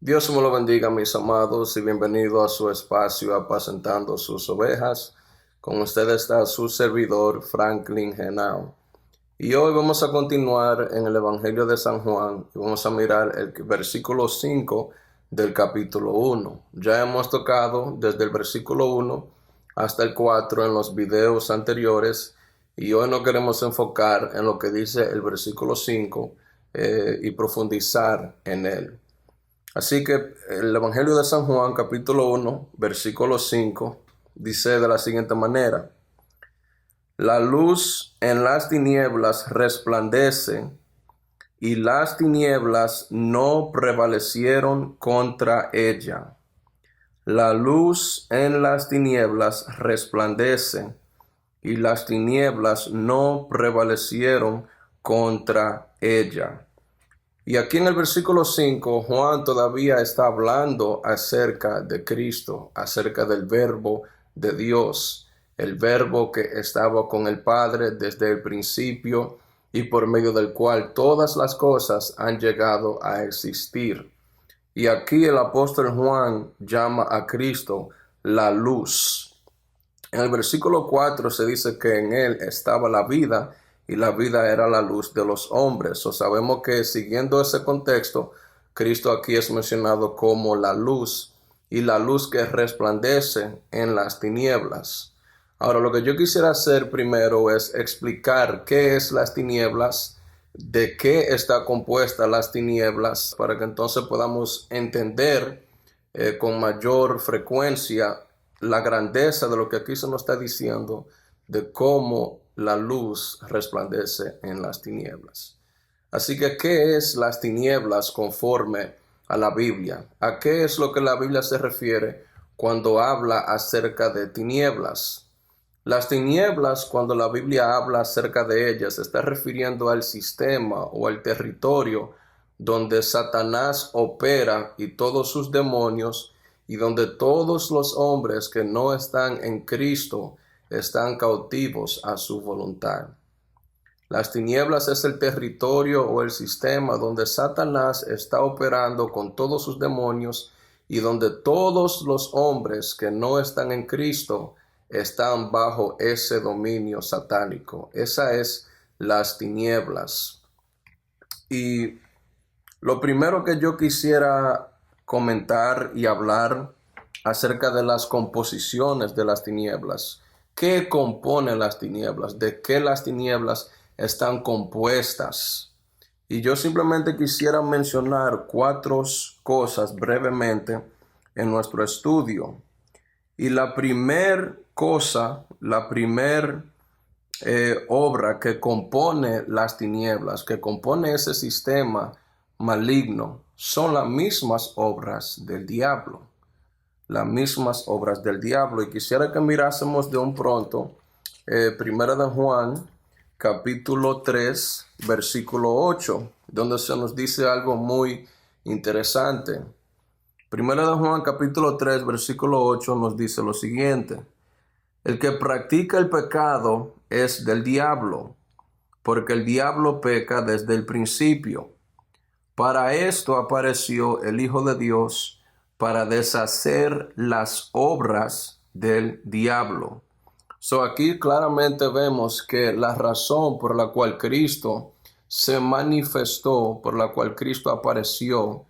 Dios me lo bendiga, mis amados, y bienvenido a su espacio apacentando sus ovejas. Con usted está su servidor, Franklin Genao. Y hoy vamos a continuar en el Evangelio de San Juan y vamos a mirar el versículo 5 del capítulo 1. Ya hemos tocado desde el versículo 1 hasta el 4 en los videos anteriores y hoy nos queremos enfocar en lo que dice el versículo 5 y profundizar en él. Así que el Evangelio de San Juan, capítulo 1, versículo 5, dice de la siguiente manera: La luz en las tinieblas resplandece, y las tinieblas no prevalecieron contra ella. La luz en las tinieblas resplandece, y las tinieblas no prevalecieron contra ella. Y aquí en el versículo 5, Juan todavía está hablando acerca de Cristo, acerca del verbo de Dios, el verbo que estaba con el Padre desde el principio y por medio del cual todas las cosas han llegado a existir. Y aquí el apóstol Juan llama a Cristo la luz. En el versículo 4 se dice que en él estaba la vida y la vida era la luz de los hombres. Sabemos que siguiendo ese contexto, Cristo aquí es mencionado como la luz y la luz que resplandece en las tinieblas. Ahora, lo que yo quisiera hacer primero es explicar qué es las tinieblas, de qué está compuesta las tinieblas, para que entonces podamos entender con mayor frecuencia la grandeza de lo que aquí se nos está diciendo, de cómo la luz resplandece en las tinieblas. Así que, ¿qué es las tinieblas conforme a la Biblia? ¿A qué es lo que la Biblia se refiere cuando habla acerca de tinieblas? Las tinieblas, cuando la Biblia habla acerca de ellas, se está refiriendo al sistema o al territorio donde Satanás opera y todos sus demonios, y donde todos los hombres que no están en Cristo están cautivos a su voluntad. Las tinieblas es el territorio o el sistema donde Satanás está operando con todos sus demonios y donde todos los hombres que no están en Cristo están bajo ese dominio satánico. Esa es las tinieblas. Y lo primero que yo quisiera comentar y hablar acerca de las composiciones de las tinieblas. ¿Qué compone las tinieblas? ¿De qué las tinieblas están compuestas? Y yo simplemente quisiera mencionar 4 cosas brevemente en nuestro estudio. Y la primer cosa, la primer obra que compone las tinieblas, que compone ese sistema maligno, son las mismas obras del diablo. Las mismas obras del diablo. Y quisiera que mirásemos de un pronto Primera de Juan, capítulo 3, versículo 8, donde se nos dice algo muy interesante. Primera de Juan, capítulo 3, versículo 8, nos dice lo siguiente: El que practica el pecado es del diablo, porque el diablo peca desde el principio. Para esto apareció el Hijo de Dios, para deshacer las obras del diablo. Aquí claramente vemos que la razón por la cual Cristo se manifestó, por la cual Cristo apareció,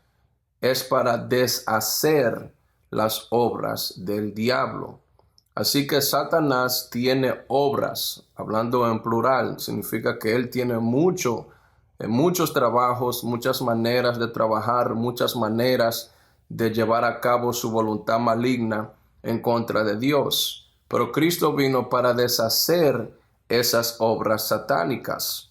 es para deshacer las obras del diablo. Así que Satanás tiene obras, hablando en plural, significa que él tiene muchos trabajos, muchas maneras de trabajar, muchas maneras de llevar a cabo su voluntad maligna en contra de Dios. Pero Cristo vino para deshacer esas obras satánicas.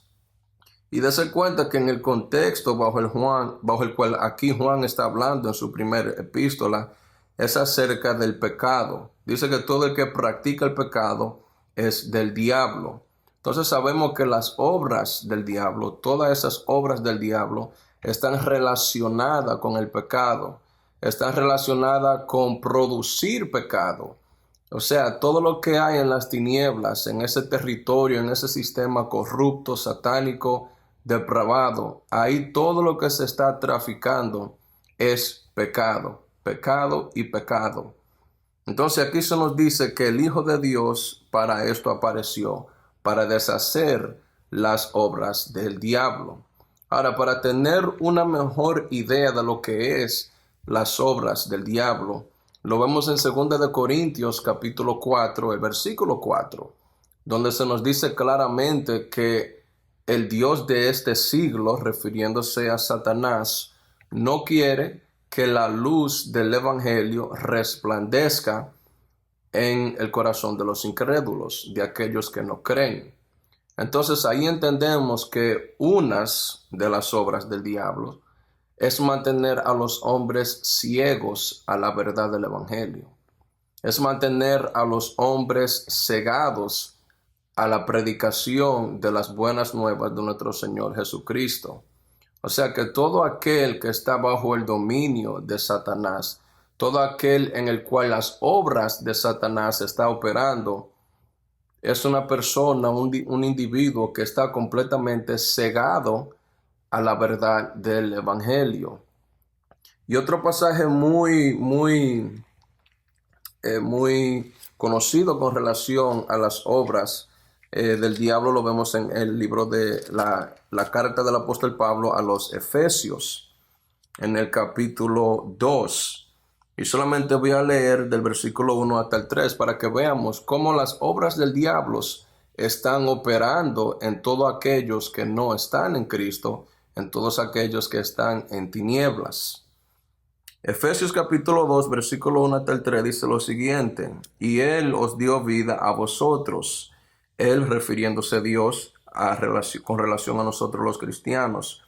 Y dése cuenta que en el contexto bajo el cual aquí Juan está hablando en su primera epístola, es acerca del pecado. Dice que todo el que practica el pecado es del diablo. Entonces sabemos que las obras del diablo, todas esas obras del diablo, están relacionadas con el pecado. Están relacionadas con producir pecado. O sea, todo lo que hay en las tinieblas, en ese territorio, en ese sistema corrupto, satánico, depravado, ahí todo lo que se está traficando es pecado, pecado y pecado. Entonces aquí se nos dice que el Hijo de Dios para esto apareció, para deshacer las obras del diablo. Ahora, para tener una mejor idea de lo que es las obras del diablo, lo vemos en 2 de Corintios capítulo 4, el versículo 4, donde se nos dice claramente que el Dios de este siglo, refiriéndose a Satanás, no quiere que la luz del evangelio resplandezca en el corazón de los incrédulos, de aquellos que no creen. Entonces ahí entendemos que unas de las obras del diablo es mantener a los hombres ciegos a la verdad del evangelio. Es mantener a los hombres cegados a la predicación de las buenas nuevas de nuestro Señor Jesucristo. O sea que todo aquel que está bajo el dominio de Satanás, todo aquel en el cual las obras de Satanás está operando, es una persona, un individuo que está completamente cegado a la verdad del evangelio. Y otro pasaje muy conocido con relación a las obras del diablo lo vemos en el libro de la carta del apóstol Pablo a los Efesios, en el capítulo 2. Y solamente voy a leer del versículo 1 hasta el 3 para que veamos cómo las obras del diablo están operando en todos aquellos que no están en Cristo, en todos aquellos que están en tinieblas. Efesios capítulo 2, versículo 1 hasta el 3 dice lo siguiente: y Él os dio vida a vosotros. Él, refiriéndose a Dios con relación a nosotros los cristianos.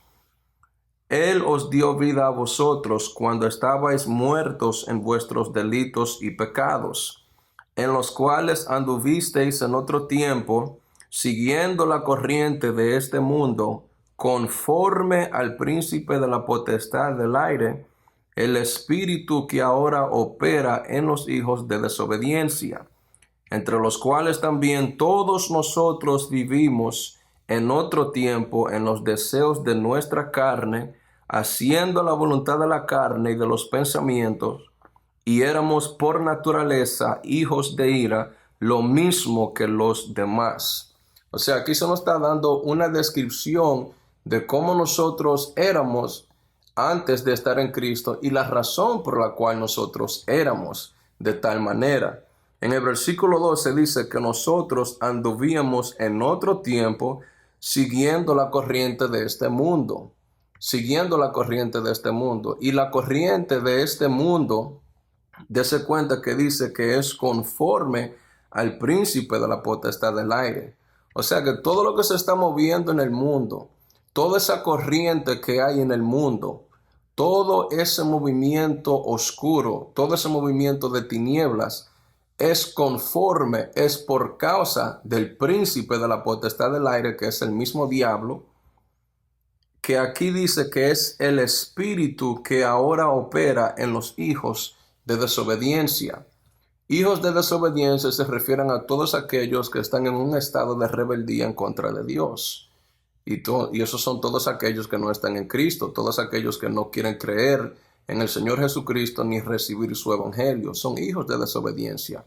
Él os dio vida a vosotros cuando estabais muertos en vuestros delitos y pecados, en los cuales anduvisteis en otro tiempo, siguiendo la corriente de este mundo, conforme al príncipe de la potestad del aire, el espíritu que ahora opera en los hijos de desobediencia, entre los cuales también todos nosotros vivimos en otro tiempo en los deseos de nuestra carne, haciendo la voluntad de la carne y de los pensamientos, y éramos por naturaleza hijos de ira, lo mismo que los demás. O sea, aquí se nos está dando una descripción de cómo nosotros éramos antes de estar en Cristo y la razón por la cual nosotros éramos de tal manera. En el versículo 12 dice que nosotros anduvíamos en otro tiempo siguiendo la corriente de este mundo. Siguiendo la corriente de este mundo. Y la corriente de este mundo, dése cuenta que dice que es conforme al príncipe de la potestad del aire. O sea que todo lo que se está moviendo en el mundo, toda esa corriente que hay en el mundo, todo ese movimiento oscuro, todo ese movimiento de tinieblas, es conforme, es por causa del príncipe de la potestad del aire, que es el mismo diablo, que aquí dice que es el espíritu que ahora opera en los hijos de desobediencia. Hijos de desobediencia se refieren a todos aquellos que están en un estado de rebeldía en contra de Dios. Y esos son todos aquellos que no están en Cristo, todos aquellos que no quieren creer en el Señor Jesucristo ni recibir su evangelio. Son hijos de desobediencia.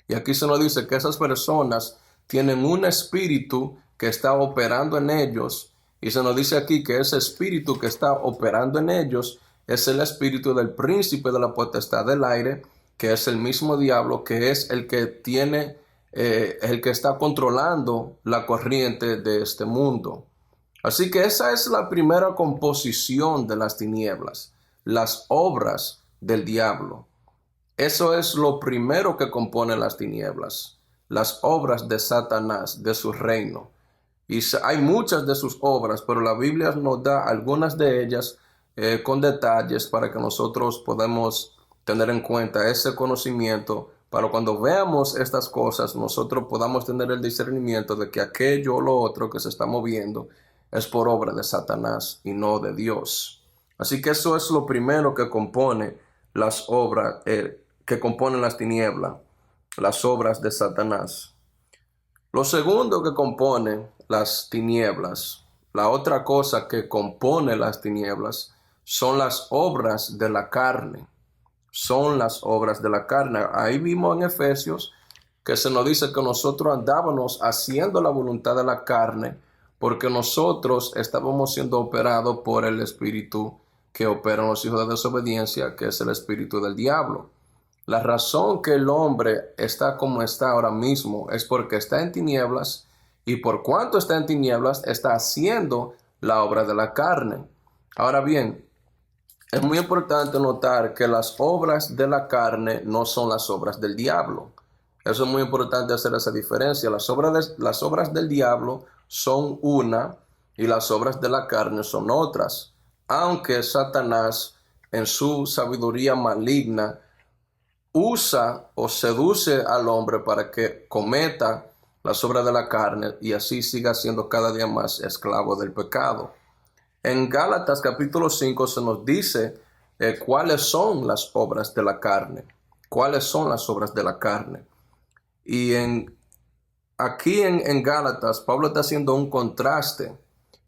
Y aquí se nos dice que esas personas tienen un espíritu que está operando en ellos. Y se nos dice aquí que ese espíritu que está operando en ellos es el espíritu del príncipe de la potestad del aire, que es el mismo diablo, que es el que tiene, el que está controlando la corriente de este mundo. Así que esa es la primera composición de las tinieblas, las obras del diablo. Eso es lo primero que compone las tinieblas, las obras de Satanás, de su reino. Y hay muchas de sus obras, pero la Biblia nos da algunas de ellas con detalles para que nosotros podamos tener en cuenta ese conocimiento, para cuando veamos estas cosas nosotros podamos tener el discernimiento de que aquello o lo otro que se está moviendo es por obra de Satanás y no de Dios. Así que eso es lo primero que compone las obras, que componen las tinieblas, las obras de Satanás. Lo segundo que compone las tinieblas, la otra cosa que compone las tinieblas, son las obras de la carne. Son las obras de la carne. Ahí vimos en Efesios que se nos dice que nosotros andábamos haciendo la voluntad de la carne porque nosotros estábamos siendo operados por el espíritu que opera en los hijos de desobediencia, que es el espíritu del diablo. La razón que el hombre está como está ahora mismo es porque está en tinieblas, y por cuanto está en tinieblas está haciendo la obra de la carne. Ahora bien, es muy importante notar que las obras de la carne no son las obras del diablo. Eso es muy importante hacer esa diferencia. Las obras del diablo son una y las obras de la carne son otras. Aunque Satanás, en su sabiduría maligna, usa o seduce al hombre para que cometa las obras de la carne y así siga siendo cada día más esclavo del pecado. En Gálatas capítulo 5 se nos dice cuáles son las obras de la carne. ¿Cuáles son las obras de la carne? Y aquí en Gálatas, Pablo está haciendo un contraste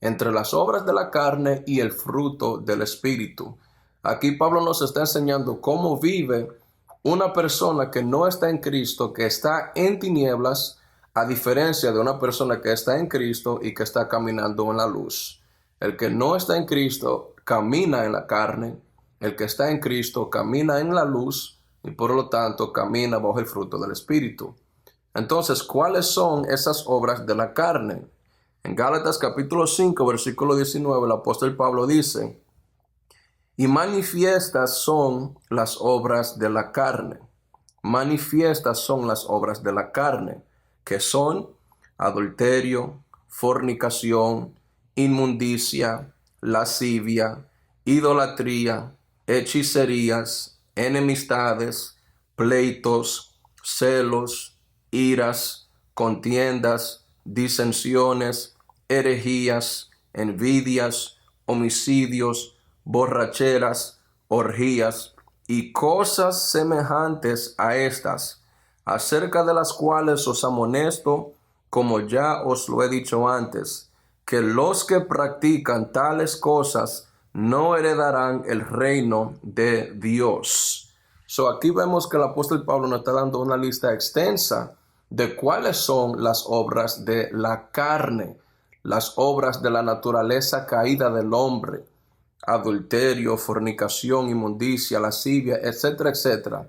entre las obras de la carne y el fruto del Espíritu. Aquí Pablo nos está enseñando cómo vive una persona que no está en Cristo, que está en tinieblas, a diferencia de una persona que está en Cristo y que está caminando en la luz. El que no está en Cristo camina en la carne, el que está en Cristo camina en la luz y por lo tanto camina bajo el fruto del Espíritu. Entonces, ¿cuáles son esas obras de la carne? En Gálatas capítulo 5, versículo 19, el apóstol Pablo dice: y manifiestas son las obras de la carne. Manifiestas son las obras de la carne, que son adulterio, fornicación, inmundicia, lascivia, idolatría, hechicerías, enemistades, pleitos, celos, iras, contiendas, disensiones, herejías, envidias, homicidios, borracheras, orgías y cosas semejantes a estas, acerca de las cuales os amonesto, como ya os lo he dicho antes, que los que practican tales cosas no heredarán el reino de Dios. Aquí vemos que el apóstol Pablo nos está dando una lista extensa de cuáles son las obras de la carne, las obras de la naturaleza caída del hombre: adulterio, fornicación, inmundicia, lascivia, etcétera, etcétera.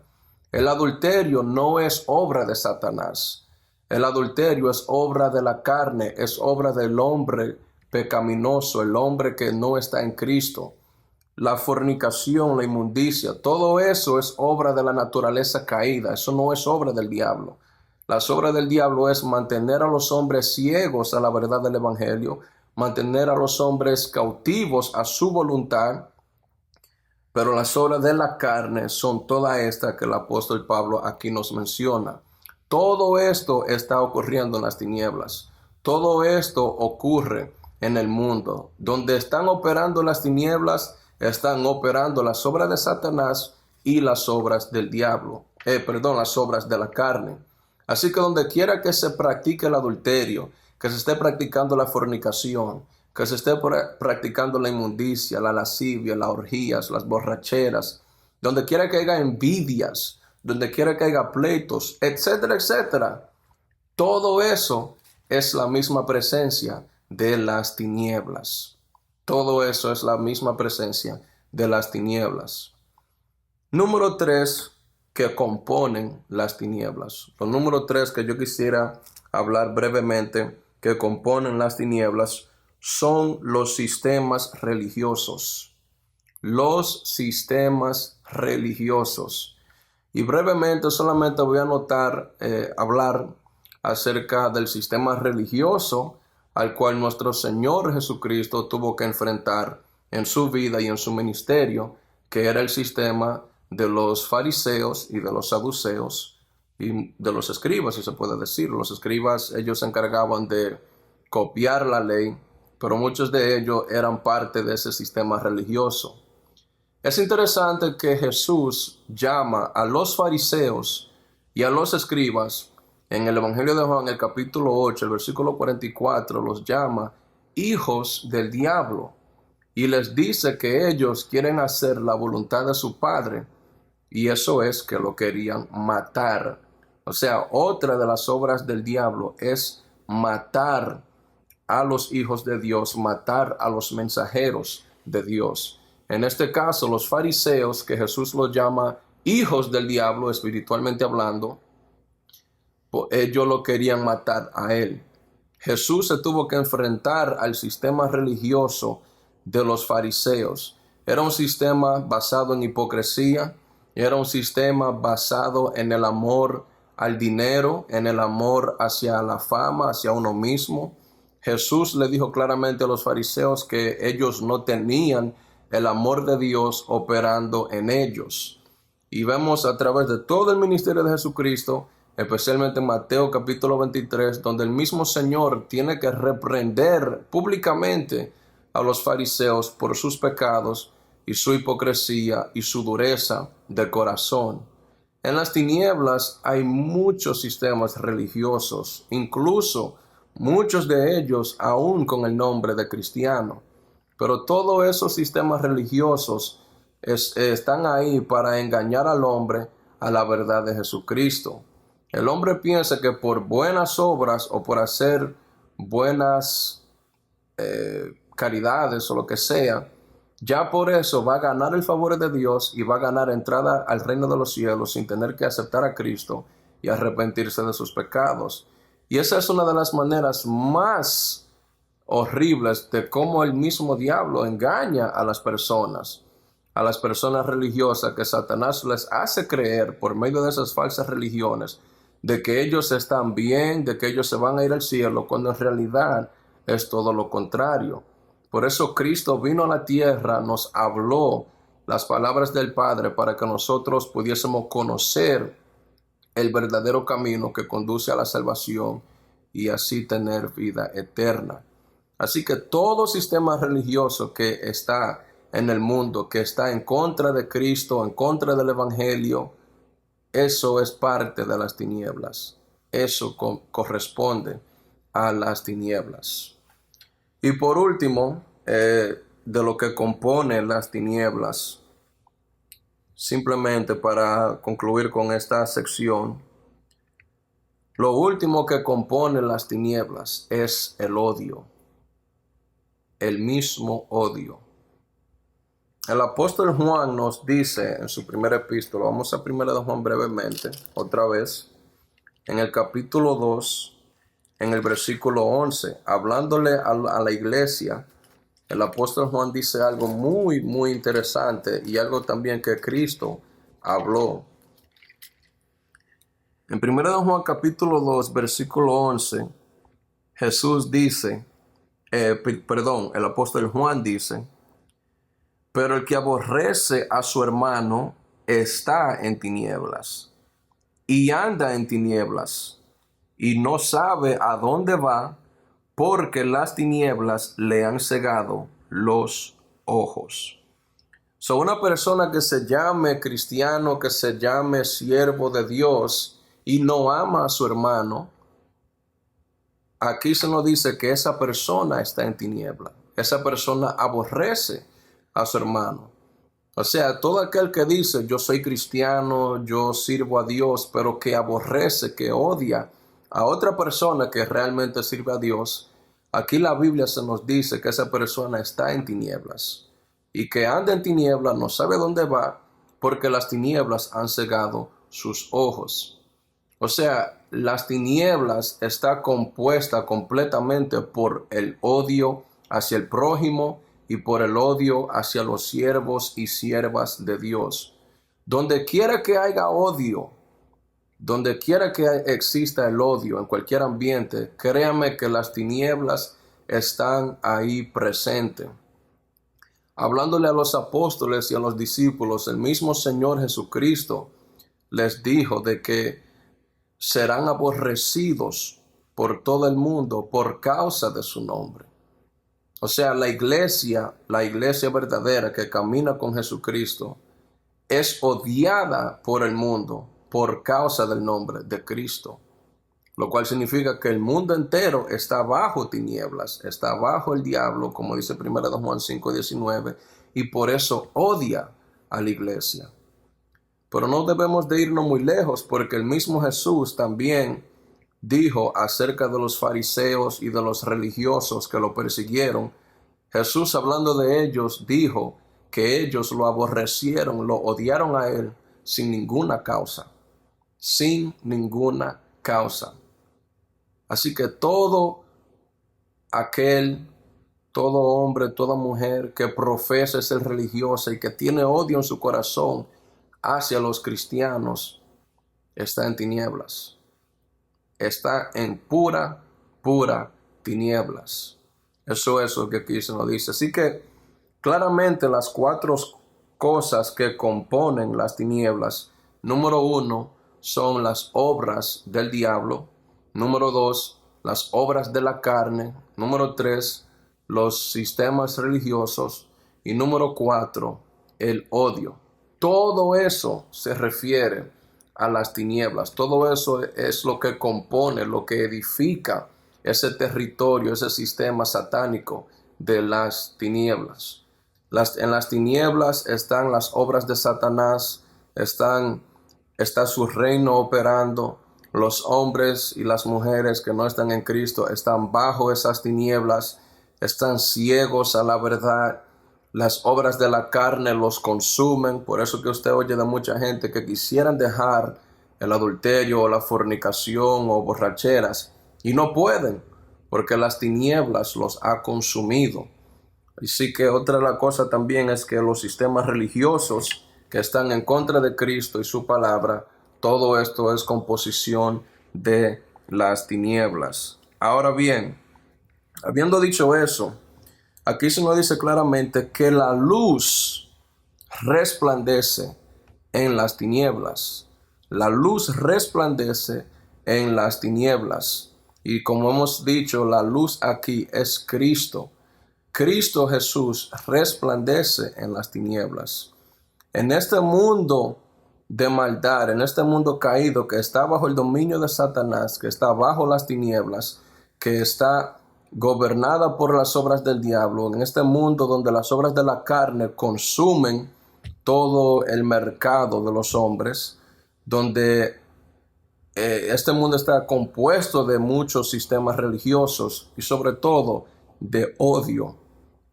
El adulterio no es obra de Satanás. El adulterio es obra de la carne, es obra del hombre pecaminoso, el hombre que no está en Cristo. La fornicación, la inmundicia, todo eso es obra de la naturaleza caída. Eso no es obra del diablo. Las obras del diablo es mantener a los hombres ciegos a la verdad del evangelio, mantener a los hombres cautivos a su voluntad, pero las obras de la carne son todas estas que el apóstol Pablo aquí nos menciona. Todo esto está ocurriendo en las tinieblas. Todo esto ocurre en el mundo. Donde están operando las tinieblas, están operando las obras de Satanás y las obras del diablo. Las obras de la carne. Así que donde quiera que se practique el adulterio, que se esté practicando la fornicación, que se esté practicando la inmundicia, la lascivia, las orgías, las borracheras, donde quiera que haya envidias, donde quiera que haya pleitos, etcétera, etcétera, todo eso es la misma presencia de las tinieblas. Todo eso es la misma presencia de las tinieblas. Número 3, que componen las tinieblas. Los número 3 que yo quisiera hablar brevemente que componen las tinieblas son los sistemas religiosos. Los sistemas religiosos. Y brevemente solamente voy a hablar acerca del sistema religioso al cual nuestro Señor Jesucristo tuvo que enfrentar en su vida y en su ministerio, que era el sistema de los fariseos y de los saduceos y de los escribas, si se puede decir. Los escribas, ellos se encargaban de copiar la ley, pero muchos de ellos eran parte de ese sistema religioso. Es interesante que Jesús llama a los fariseos y a los escribas en el Evangelio de Juan, el capítulo 8, el versículo 44, los llama hijos del diablo. y les dice que ellos quieren hacer la voluntad de su padre, y eso es que lo querían matar. O sea, otra de las obras del diablo es matar a los hijos de Dios, matar a los mensajeros de Dios. En este caso, los fariseos, que Jesús los llama hijos del diablo, espiritualmente hablando, ellos lo querían matar a él. Jesús se tuvo que enfrentar al sistema religioso de los fariseos. Era un sistema basado en hipocresía, era un sistema basado en el amor al dinero, en el amor hacia la fama, hacia uno mismo. Jesús le dijo claramente a los fariseos que ellos no tenían el amor de Dios operando en ellos. Y vemos a través de todo el ministerio de Jesucristo, especialmente en Mateo capítulo 23, donde el mismo Señor tiene que reprender públicamente a los fariseos por sus pecados y su hipocresía y su dureza de corazón. En las tinieblas hay muchos sistemas religiosos, incluso muchos de ellos aún con el nombre de cristiano. Pero todos esos sistemas religiosos están ahí para engañar al hombre a la verdad de Jesucristo. El hombre piensa que por buenas obras o por hacer buenas caridades o lo que sea, ya por eso va a ganar el favor de Dios y va a ganar entrada al reino de los cielos sin tener que aceptar a Cristo y arrepentirse de sus pecados. Y esa es una de las maneras más horribles de cómo el mismo diablo engaña a las personas religiosas, que Satanás les hace creer por medio de esas falsas religiones de que ellos están bien, de que ellos se van a ir al cielo, cuando en realidad es todo lo contrario. Por eso Cristo vino a la tierra, nos habló las palabras del Padre para que nosotros pudiésemos conocer el verdadero camino que conduce a la salvación y así tener vida eterna. Así que todo sistema religioso que está en el mundo, que está en contra de Cristo, en contra del Evangelio, eso es parte de las tinieblas. Eso corresponde a las tinieblas. Y por último, de lo que compone las tinieblas, simplemente para concluir con esta sección, lo último que compone las tinieblas es el odio, el mismo odio. El apóstol Juan nos dice en su primera epístola, vamos a primera de Juan brevemente, otra vez, en el capítulo 2, en el versículo 11, hablándole a la iglesia, el apóstol Juan dice algo muy, muy interesante y algo también que Cristo habló. En primera de Juan capítulo 2, versículo 11, Jesús dice, el apóstol Juan dice, pero el que aborrece a su hermano está en tinieblas y anda en tinieblas y no sabe a dónde va porque las tinieblas le han cegado los ojos. Una persona que se llame cristiano, que se llame siervo de Dios y no ama a su hermano, aquí se nos dice que esa persona está en tiniebla. Esa persona aborrece a su hermano. O sea, todo aquel que dice yo soy cristiano, yo sirvo a Dios, pero que aborrece, que odia a otra persona que realmente sirve a Dios, aquí la Biblia se nos dice que esa persona está en tinieblas y que anda en tinieblas, no sabe dónde va porque las tinieblas han cegado sus ojos. O sea, las tinieblas está compuesta completamente por el odio hacia el prójimo y por el odio hacia los siervos y siervas de Dios. Donde quiera que haya odio, donde quiera que exista el odio en cualquier ambiente, créanme que las tinieblas están ahí presentes. Hablándole a los apóstoles y a los discípulos, el mismo Señor Jesucristo les dijo de que serán aborrecidos por todo el mundo por causa de su nombre. O sea, la iglesia verdadera que camina con Jesucristo es odiada por el mundo por causa del nombre de Cristo. lo cual significa que el mundo entero está bajo tinieblas, está bajo el diablo, como dice 1 Juan 5:19, y por eso odia a la iglesia. Pero no debemos de irnos muy lejos, porque el mismo Jesús también dijo acerca de los fariseos y de los religiosos que lo persiguieron. Jesús, hablando de ellos, dijo que ellos lo aborrecieron, lo odiaron a él sin ninguna causa. Sin ninguna causa. Así que todo hombre, toda mujer que profesa ser religiosa y que tiene odio en su corazón hacia los cristianos, está en tinieblas. Está en pura tinieblas. Eso es lo que aquí se nos dice. Así que claramente las 4 cosas que componen las tinieblas, número 1, son las obras del diablo. Número 2, las obras de la carne. Número 3, los sistemas religiosos. Y número 4, el odio. Todo eso se refiere a las tinieblas. Todo eso es lo que compone, lo que edifica ese territorio, ese sistema satánico de las tinieblas. En las tinieblas están las obras de Satanás, está su reino operando. Los hombres y las mujeres que no están en Cristo están bajo esas tinieblas, están ciegos a la verdad. Las obras de la carne los consumen. Por eso que usted oye de mucha gente que quisieran dejar el adulterio o la fornicación o borracheras y no pueden, porque las tinieblas los ha consumido. Así que otra de las cosas también es que los sistemas religiosos que están en contra de Cristo y su palabra, todo esto es composición de las tinieblas. Ahora bien, habiendo dicho eso, aquí se nos dice claramente que la luz resplandece en las tinieblas. La luz resplandece en las tinieblas. Y como hemos dicho, la luz aquí es Cristo. Cristo Jesús resplandece en las tinieblas. En este mundo de maldad, en este mundo caído que está bajo el dominio de Satanás, que está bajo las tinieblas, que está gobernada por las obras del diablo, en este mundo donde las obras de la carne consumen todo el mercado de los hombres, donde este mundo está compuesto de muchos sistemas religiosos y sobre todo de odio.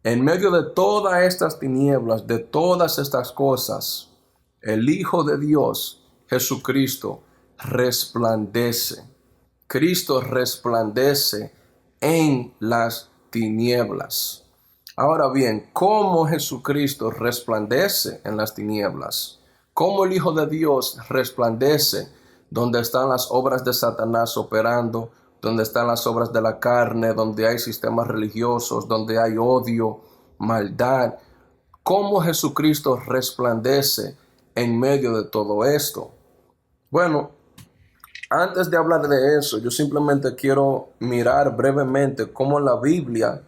En medio de todas estas tinieblas, de todas estas cosas, el Hijo de Dios, Jesucristo, resplandece. Cristo resplandece en las tinieblas. Ahora bien, ¿cómo Jesucristo resplandece en las tinieblas? ¿Cómo el Hijo de Dios resplandece donde están las obras de Satanás operando, donde están las obras de la carne, donde hay sistemas religiosos, donde hay odio, maldad? ¿Cómo Jesucristo resplandece en medio de todo esto? Bueno, antes de hablar de eso, yo simplemente quiero mirar brevemente cómo la Biblia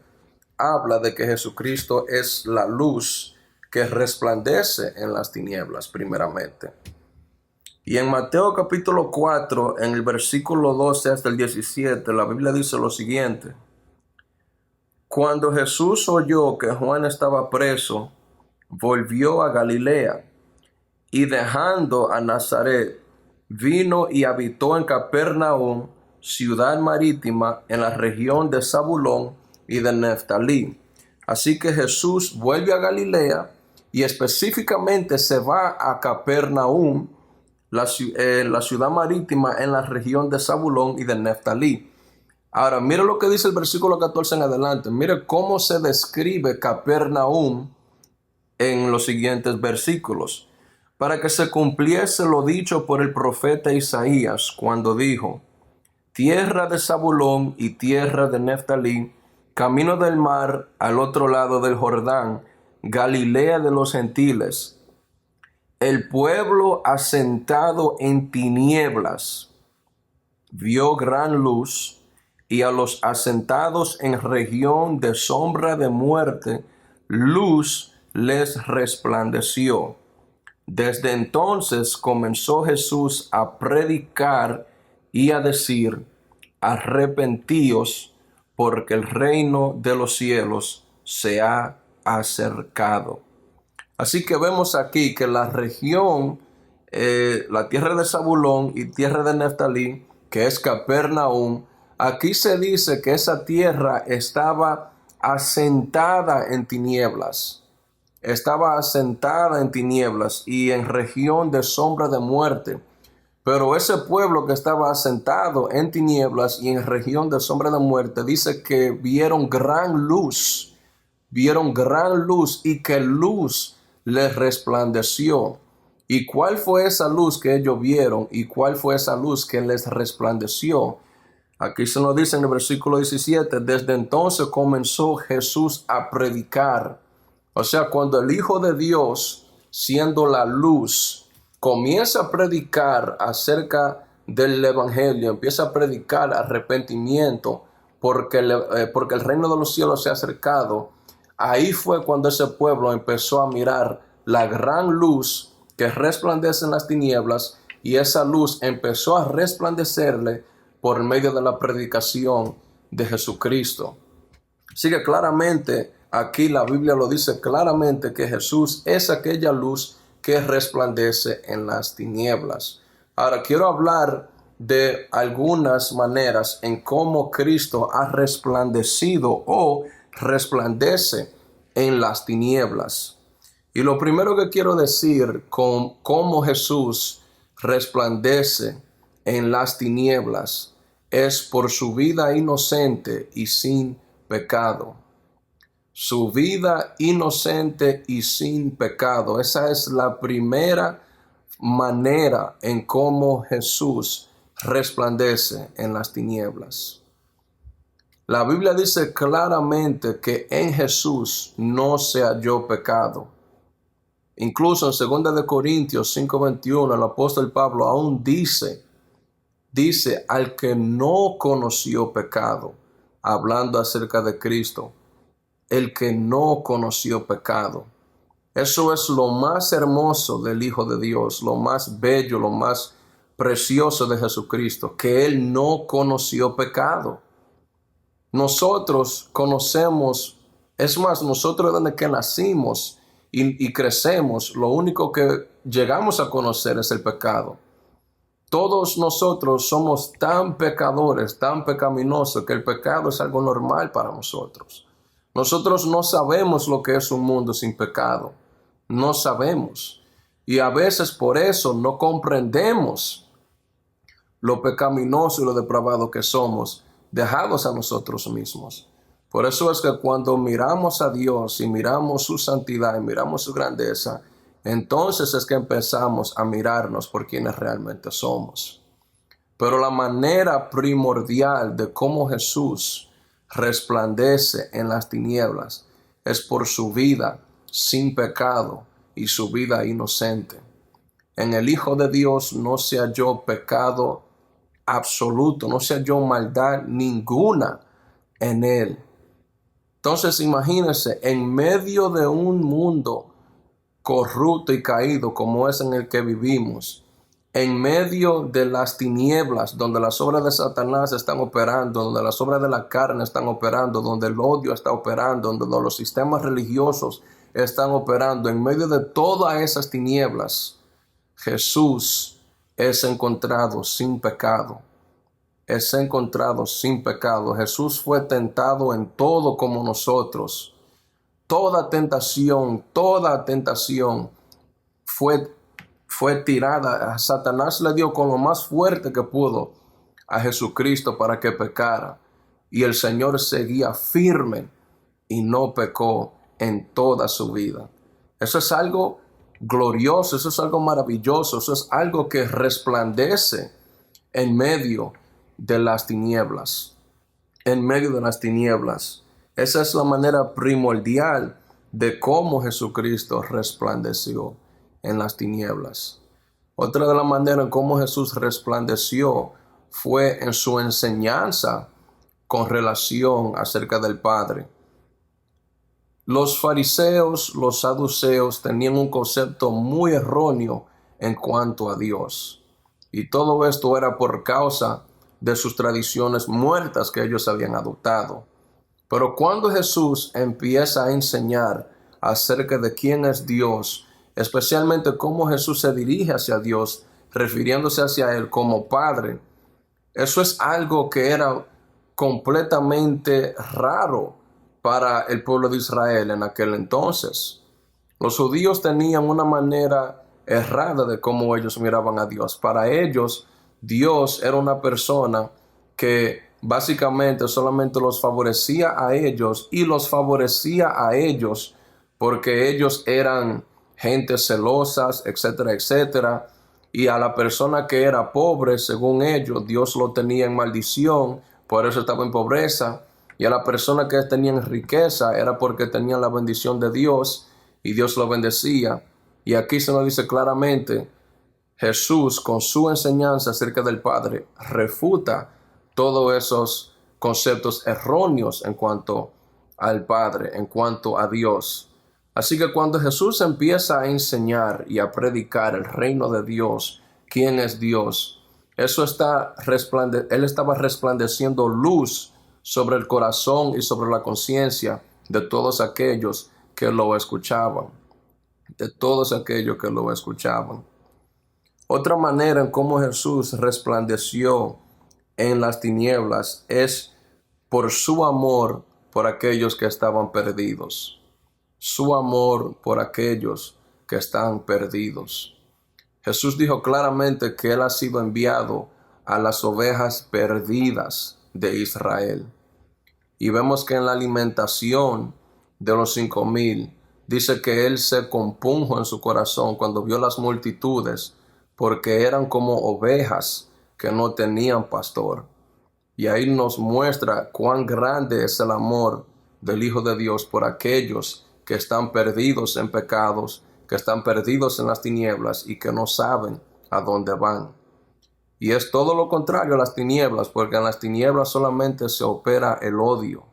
habla de que Jesucristo es la luz que resplandece en las tinieblas primeramente. Y en Mateo capítulo 4, en el versículo 12 hasta el 17, la Biblia dice lo siguiente: Cuando Jesús oyó que Juan estaba preso, volvió a Galilea, y dejando a Nazaret, vino y habitó en Capernaum, ciudad marítima, en la región de Zabulón y de Neftalí. Así que Jesús vuelve a Galilea y específicamente se va a Capernaum, la ciudad marítima en la región de Zabulón y de Neftalí. Ahora, mire lo que dice el versículo 14 en adelante. Mire cómo se describe Capernaum en los siguientes versículos. Para que se cumpliese lo dicho por el profeta Isaías, cuando dijo: Tierra de Zabulón y tierra de Neftalí, camino del mar al otro lado del Jordán, Galilea de los gentiles. El pueblo asentado en tinieblas vio gran luz, y a los asentados en región de sombra de muerte, luz les resplandeció. Desde entonces comenzó Jesús a predicar y a decir: arrepentíos, porque el reino de los cielos se ha acercado. Así que vemos aquí que la región, la tierra de Zabulón y tierra de Neftalí, que es Capernaum, aquí se dice que esa tierra estaba asentada en tinieblas. Estaba asentada en tinieblas y en región de sombra de muerte. Pero ese pueblo que estaba asentado en tinieblas y en región de sombra de muerte, dice que vieron gran luz y que luz les resplandeció. ¿Y cuál fue esa luz que ellos vieron? ¿Y cuál fue esa luz que les resplandeció? Aquí se nos dice en el versículo 17, desde entonces comenzó Jesús a predicar. O sea, cuando el Hijo de Dios, siendo la luz, comienza a predicar acerca del evangelio, empieza a predicar arrepentimiento porque el reino de los cielos se ha acercado. Ahí fue cuando ese pueblo empezó a mirar la gran luz que resplandece en las tinieblas, y esa luz empezó a resplandecerle por medio de la predicación de Jesucristo. Así que claramente aquí la Biblia lo dice claramente que Jesús es aquella luz que resplandece en las tinieblas. Ahora quiero hablar de algunas maneras en cómo Cristo ha resplandecido o resplandece en las tinieblas. Y lo primero que quiero decir con cómo Jesús resplandece en las tinieblas es por su vida inocente y sin pecado. Su vida inocente y sin pecado. Esa es la primera manera en cómo Jesús resplandece en las tinieblas. La Biblia dice claramente que en Jesús no se halló pecado. Incluso en 2 de Corintios 5:21 el apóstol Pablo aún dice al que no conoció pecado, hablando acerca de Cristo, el que no conoció pecado. Eso es lo más hermoso del Hijo de Dios, lo más bello, lo más precioso de Jesucristo, que Él no conoció pecado. Nosotros conocemos, es más, nosotros desde que nacimos y crecemos, lo único que llegamos a conocer es el pecado. Todos nosotros somos tan pecadores, tan pecaminosos, que el pecado es algo normal para nosotros. Nosotros no sabemos lo que es un mundo sin pecado. No sabemos. Y a veces por eso no comprendemos lo pecaminoso y lo depravado que somos, dejados a nosotros mismos. Por eso es que cuando miramos a Dios y miramos su santidad y miramos su grandeza, entonces es que empezamos a mirarnos por quienes realmente somos. Pero la manera primordial de cómo Jesús resplandece en las tinieblas es por su vida sin pecado y su vida inocente. En el Hijo de Dios no se halló pecado absoluto, no se halló maldad ninguna en Él. Entonces imagínense, en medio de un mundo corrupto y caído como es en el que vivimos, en medio de las tinieblas donde las obras de Satanás están operando, donde las obras de la carne están operando, donde el odio está operando, donde los sistemas religiosos están operando, en medio de todas esas tinieblas, Jesús es encontrado sin pecado. Es encontrado sin pecado. Jesús fue tentado en todo como nosotros. Toda tentación fue tirada. A Satanás le dio con lo más fuerte que pudo a Jesucristo para que pecara. Y el Señor seguía firme y no pecó en toda su vida. Eso es algo glorioso, eso es algo maravilloso, eso es algo que resplandece en medio de las tinieblas. En medio de las tinieblas. Esa es la manera primordial de cómo Jesucristo resplandeció en las tinieblas. Otra de las maneras en cómo Jesús resplandeció fue en su enseñanza con relación acerca del Padre. Los fariseos, los saduceos tenían un concepto muy erróneo en cuanto a Dios. Y todo esto era por causa de sus tradiciones muertas que ellos habían adoptado. Pero cuando Jesús empieza a enseñar acerca de quién es Dios, especialmente cómo Jesús se dirige hacia Dios, refiriéndose hacia Él como Padre, eso es algo que era completamente raro para el pueblo de Israel en aquel entonces. Los judíos tenían una manera errada de cómo ellos miraban a Dios. Para ellos, Dios era una persona que básicamente solamente los favorecía a ellos y los favorecía a ellos porque ellos eran gente celosas, etcétera, etcétera. Y a la persona que era pobre, según ellos, Dios lo tenía en maldición, por eso estaba en pobreza. Y a la persona que tenía en riqueza era porque tenía la bendición de Dios y Dios lo bendecía. Y aquí se nos dice claramente, Jesús con su enseñanza acerca del Padre refuta todos esos conceptos erróneos en cuanto al Padre, en cuanto a Dios. Así que cuando Jesús empieza a enseñar y a predicar el reino de Dios, quién es Dios, él estaba resplandeciendo luz sobre el corazón y sobre la conciencia de todos aquellos que lo escuchaban, de todos aquellos que lo escuchaban. Otra manera en cómo Jesús resplandeció en las tinieblas es por su amor por aquellos que estaban perdidos. Su amor por aquellos que están perdidos. Jesús dijo claramente que Él ha sido enviado a las ovejas perdidas de Israel. Y vemos que en la alimentación de los 5,000 dice que Él se compunjo en su corazón cuando vio las multitudes, porque eran como ovejas que no tenían pastor. Y ahí nos muestra cuán grande es el amor del Hijo de Dios por aquellos que están perdidos en pecados, que están perdidos en las tinieblas y que no saben a dónde van. Y es todo lo contrario a las tinieblas, porque en las tinieblas solamente se opera el odio.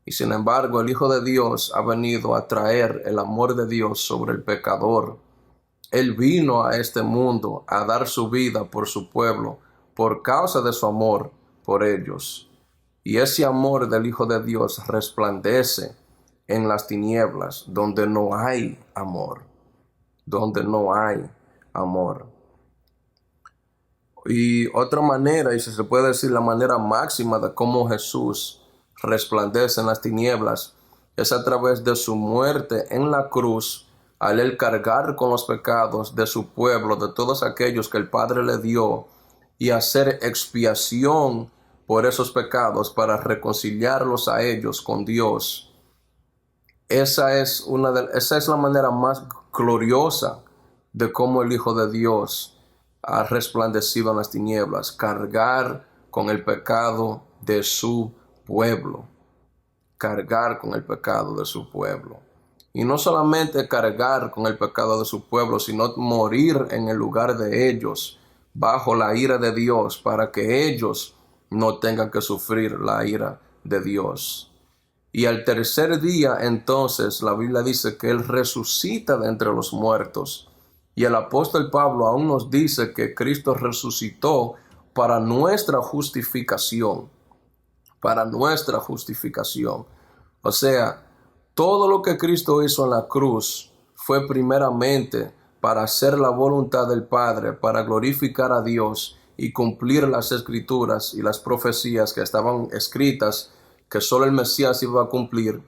Y sin embargo, el Hijo de Dios ha venido a traer el amor de Dios sobre el pecador. Él vino a este mundo a dar su vida por su pueblo, por causa de su amor por ellos. Y ese amor del Hijo de Dios resplandece en las tinieblas, donde no hay amor, donde no hay amor. Y otra manera, y si se puede decir la manera máxima de cómo Jesús resplandece en las tinieblas, es a través de su muerte en la cruz, al Él cargar con los pecados de su pueblo, de todos aquellos que el Padre le dio, y hacer expiación por esos pecados para reconciliarlos a ellos con Dios. Esa es la manera más gloriosa de cómo el Hijo de Dios ha resplandecido en las tinieblas, cargar con el pecado de su pueblo, cargar con el pecado de su pueblo. Y no solamente cargar con el pecado de su pueblo, sino morir en el lugar de ellos, bajo la ira de Dios, para que ellos no tengan que sufrir la ira de Dios. Y al tercer día, entonces, la Biblia dice que Él resucita de entre los muertos. Y el apóstol Pablo aún nos dice que Cristo resucitó para nuestra justificación. Para nuestra justificación. O sea, todo lo que Cristo hizo en la cruz fue primeramente para hacer la voluntad del Padre, para glorificar a Dios y cumplir las escrituras y las profecías que estaban escritas, que solo el Mesías iba a cumplir,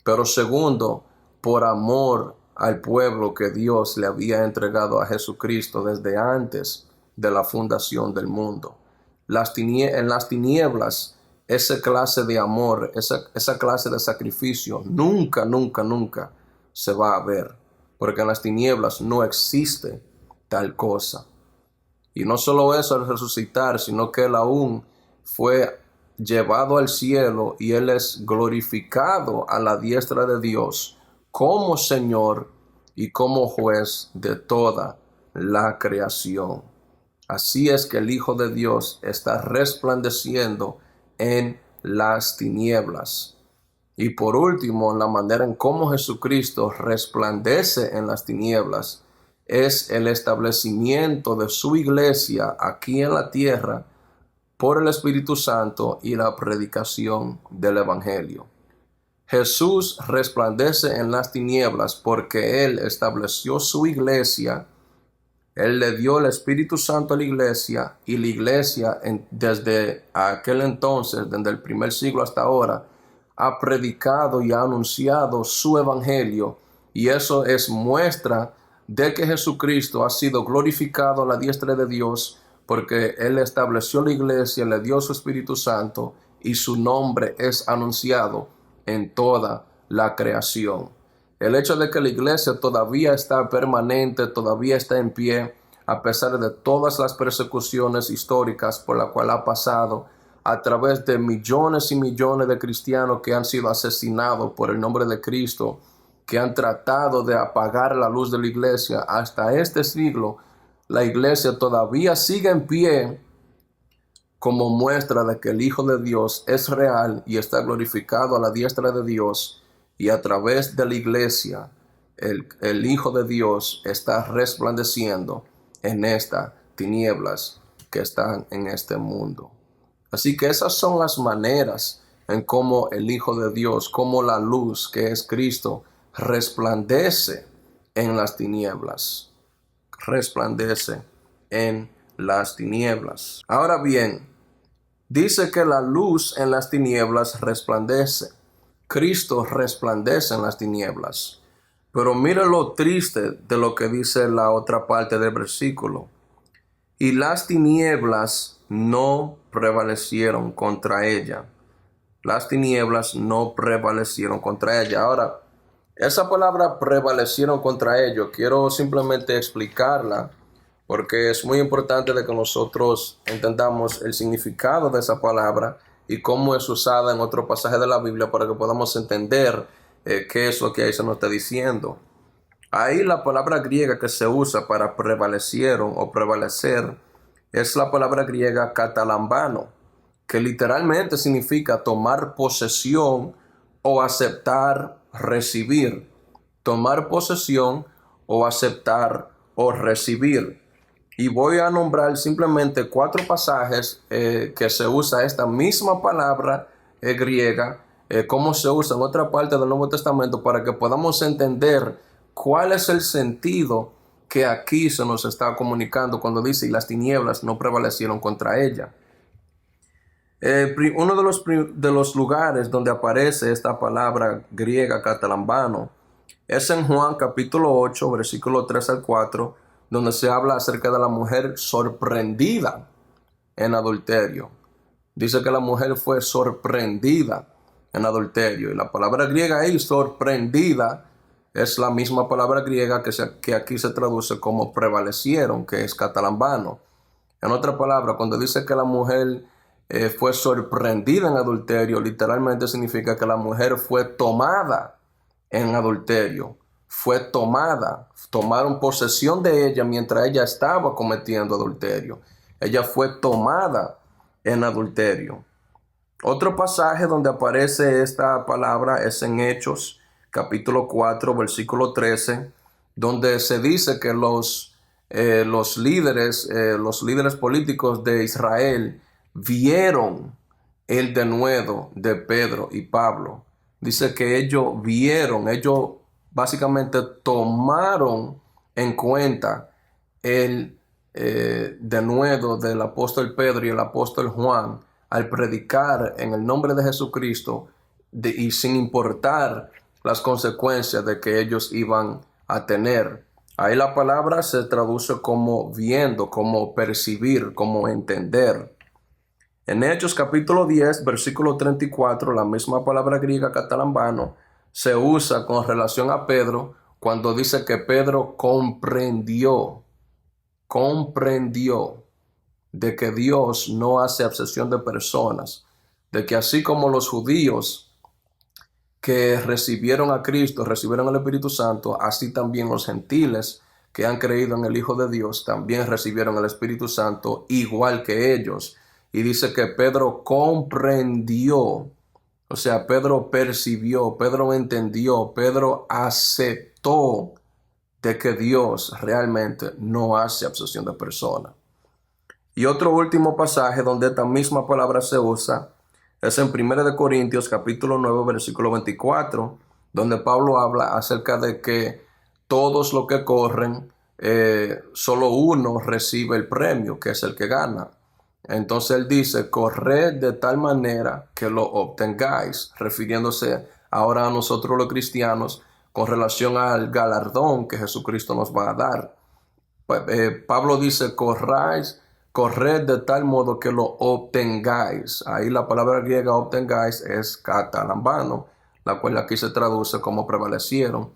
pero segundo, por amor al pueblo que Dios le había entregado a Jesucristo desde antes de la fundación del mundo. En las tinieblas, esa clase de amor, esa clase de sacrificio, nunca se va a ver, porque en las tinieblas no existe tal cosa. Y no solo eso al resucitar, sino que Él aún fue llevado al cielo y Él es glorificado a la diestra de Dios como Señor y como juez de toda la creación. Así es que el Hijo de Dios está resplandeciendo en las tinieblas. Y por último, la manera en cómo Jesucristo resplandece en las tinieblas es el establecimiento de su iglesia aquí en la tierra por el Espíritu Santo y la predicación del Evangelio. Jesús resplandece en las tinieblas porque Él estableció su iglesia. Él le dio el Espíritu Santo a la iglesia y la iglesia desde aquel entonces, desde el primer siglo hasta ahora, ha predicado y ha anunciado su evangelio, y eso es muestra de que Jesucristo ha sido glorificado a la diestra de Dios porque Él estableció la iglesia, le dio su Espíritu Santo y su nombre es anunciado en toda la creación. El hecho de que la iglesia todavía está permanente, todavía está en pie, a pesar de todas las persecuciones históricas por las cuales ha pasado, a través de millones y millones de cristianos que han sido asesinados por el nombre de Cristo, que han tratado de apagar la luz de la iglesia, hasta este siglo, la iglesia todavía sigue en pie como muestra de que el Hijo de Dios es real y está glorificado a la diestra de Dios, y a través de la iglesia el Hijo de Dios está resplandeciendo en estas tinieblas que están en este mundo. Así que esas son las maneras en cómo el Hijo de Dios, como la luz que es Cristo, resplandece en las tinieblas. Resplandece en las tinieblas. Ahora bien, dice que la luz en las tinieblas resplandece. Cristo resplandece en las tinieblas. Pero mira lo triste de lo que dice la otra parte del versículo. Y las tinieblas no prevalecieron contra ella. Las tinieblas no prevalecieron contra ella. Ahora, esa palabra prevalecieron contra ello, quiero simplemente explicarla porque es muy importante de que nosotros entendamos el significado de esa palabra y cómo es usada en otro pasaje de la Biblia para que podamos entender qué es lo que ahí se nos está diciendo. Ahí la palabra griega que se usa para prevalecieron o prevalecer es la palabra griega katalambano, que literalmente significa tomar posesión o aceptar, recibir. Tomar posesión o aceptar o recibir. Y voy a nombrar simplemente 4 pasajes que se usa esta misma palabra griega, como se usa en otra parte del Nuevo Testamento, para que podamos entender cuál es el sentido que aquí se nos está comunicando cuando dice: y las tinieblas no prevalecieron contra ella. Uno de los lugares donde aparece esta palabra griega katalambano es en Juan capítulo 8, versículo 3 al 4, donde se habla acerca de la mujer sorprendida en adulterio. Dice que la mujer fue sorprendida en adulterio. Y la palabra griega ahí, sorprendida, es la misma palabra griega que aquí se traduce como prevalecieron, que es katalambano. En otra palabra, cuando dice que la mujer fue sorprendida en adulterio, literalmente significa que la mujer fue tomada en adulterio. Fue tomada, tomaron posesión de ella mientras ella estaba cometiendo adulterio. Ella fue tomada en adulterio. Otro pasaje donde aparece esta palabra es en Hechos, capítulo 4, versículo 13, donde se dice que los líderes políticos de Israel vieron el denuedo de Pedro y Pablo. Dice que ellos vieron, ellos básicamente tomaron en cuenta el denuedo del apóstol Pedro y el apóstol Juan al predicar en el nombre de Jesucristo y sin importar las consecuencias de que ellos iban a tener. Ahí la palabra se traduce como viendo, como percibir, como entender. En Hechos capítulo 10, versículo 34, la misma palabra griega katalambano se usa con relación a Pedro cuando dice que Pedro comprendió de que Dios no hace acepción de personas, de que así como los judíos que recibieron a Cristo, recibieron el Espíritu Santo, así también los gentiles que han creído en el Hijo de Dios también recibieron el Espíritu Santo igual que ellos. Y dice que Pedro comprendió, o sea, Pedro percibió, Pedro entendió, Pedro aceptó de que Dios realmente no hace acepción de persona. Y otro último pasaje donde esta misma palabra se usa es en 1 Corintios capítulo 9 versículo 24, donde Pablo habla acerca de que todos los que corren, solo uno recibe el premio, que es el que gana. Entonces él dice, corred de tal manera que lo obtengáis, refiriéndose ahora a nosotros los cristianos con relación al galardón que Jesucristo nos va a dar. Pablo dice, corred de tal modo que lo obtengáis. Ahí la palabra griega obtengáis es katalambano, la cual aquí se traduce como prevalecieron.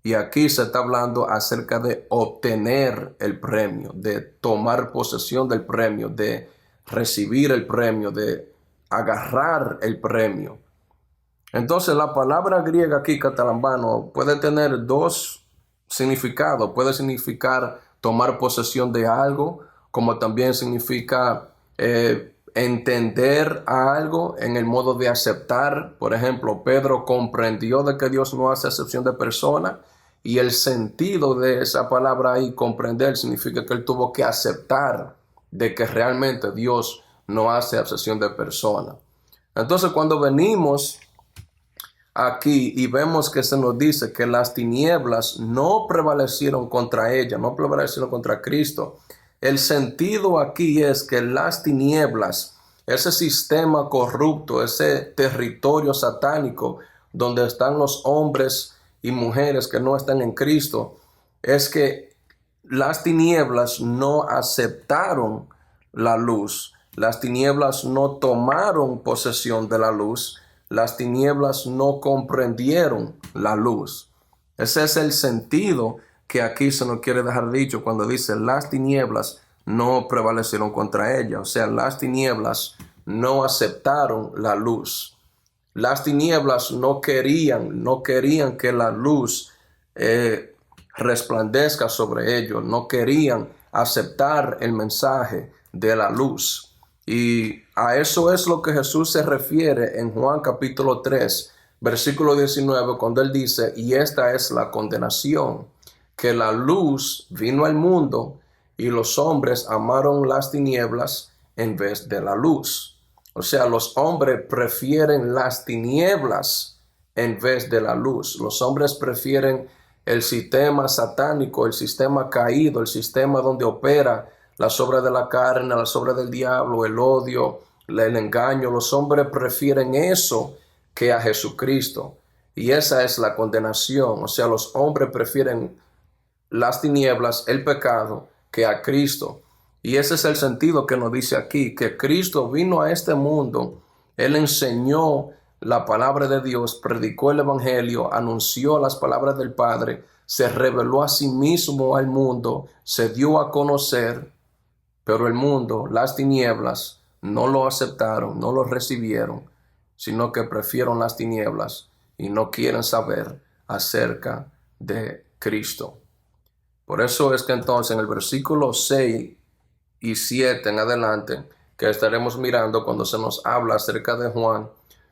Y aquí se está hablando acerca de obtener el premio, de tomar posesión del premio, de recibir el premio, de agarrar el premio. Entonces la palabra griega aquí, katalambano, puede tener dos significados. Puede significar tomar posesión de algo, como también significa entender a algo en el modo de aceptar. Por ejemplo, Pedro comprendió de que Dios no hace acepción de persona, y el sentido de esa palabra ahí, comprender, significa que él tuvo que aceptar de que realmente Dios no hace acepción de persona. Entonces, cuando venimos aquí y vemos que se nos dice que las tinieblas no prevalecieron contra ella, no prevalecieron contra Cristo, el sentido aquí es que las tinieblas, ese sistema corrupto, ese territorio satánico donde están los hombres y mujeres que no están en Cristo, es que las tinieblas no aceptaron la luz, las tinieblas no tomaron posesión de la luz, las tinieblas no comprendieron la luz. Ese es el sentido que aquí se nos quiere dejar dicho cuando dice las tinieblas no prevalecieron contra ella. O sea, las tinieblas no aceptaron la luz. Las tinieblas no querían que la luz resplandezca sobre ellos, no querían aceptar el mensaje de la luz. Y a eso es lo que Jesús se refiere en Juan capítulo 3, versículo 19, cuando él dice, y esta es la condenación, que la luz vino al mundo y los hombres amaron las tinieblas en vez de la luz. O sea, los hombres prefieren las tinieblas en vez de la luz. Los hombres prefieren el sistema satánico, el sistema caído, el sistema donde opera las obras de la carne, las obras del diablo, el odio, el engaño. Los hombres prefieren eso que a Jesucristo. Y esa es la condenación. O sea, los hombres prefieren las tinieblas, el pecado, que a Cristo. Y ese es el sentido que nos dice aquí, que Cristo vino a este mundo, Él enseñó la palabra de Dios, predicó el evangelio, anunció las palabras del Padre, se reveló a sí mismo al mundo, se dio a conocer, pero el mundo, las tinieblas, no lo aceptaron, no lo recibieron, sino que prefieren las tinieblas y no quieren saber acerca de Cristo. Por eso es que entonces en el versículo 6 y 7 en adelante, que estaremos mirando cuando se nos habla acerca de Juan,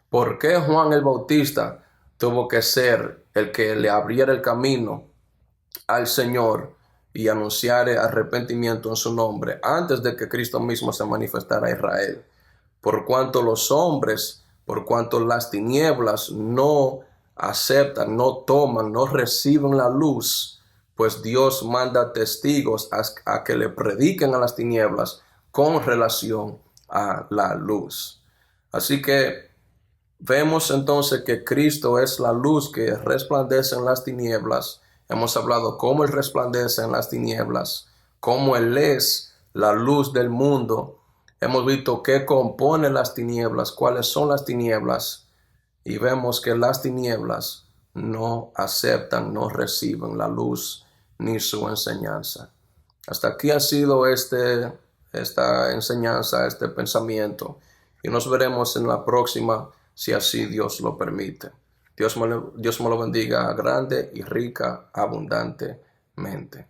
¿por qué Juan el Bautista tuvo que ser el que le abriera el camino al Señor y anunciara arrepentimiento en su nombre antes de que Cristo mismo se manifestara a Israel? Por cuanto los hombres, por cuanto las tinieblas no aceptan, no toman, no reciben la luz, pues Dios manda testigos a que le prediquen a las tinieblas con relación a la luz. Así que vemos entonces que Cristo es la luz que resplandece en las tinieblas. Hemos hablado cómo Él resplandece en las tinieblas, cómo Él es la luz del mundo. Hemos visto qué compone las tinieblas, cuáles son las tinieblas, y vemos que las tinieblas no aceptan, no reciben la luz ni su enseñanza. Hasta aquí ha sido esta enseñanza, este pensamiento, y nos veremos en la próxima, si así Dios lo permite. Dios me lo bendiga grande y rica, abundantemente.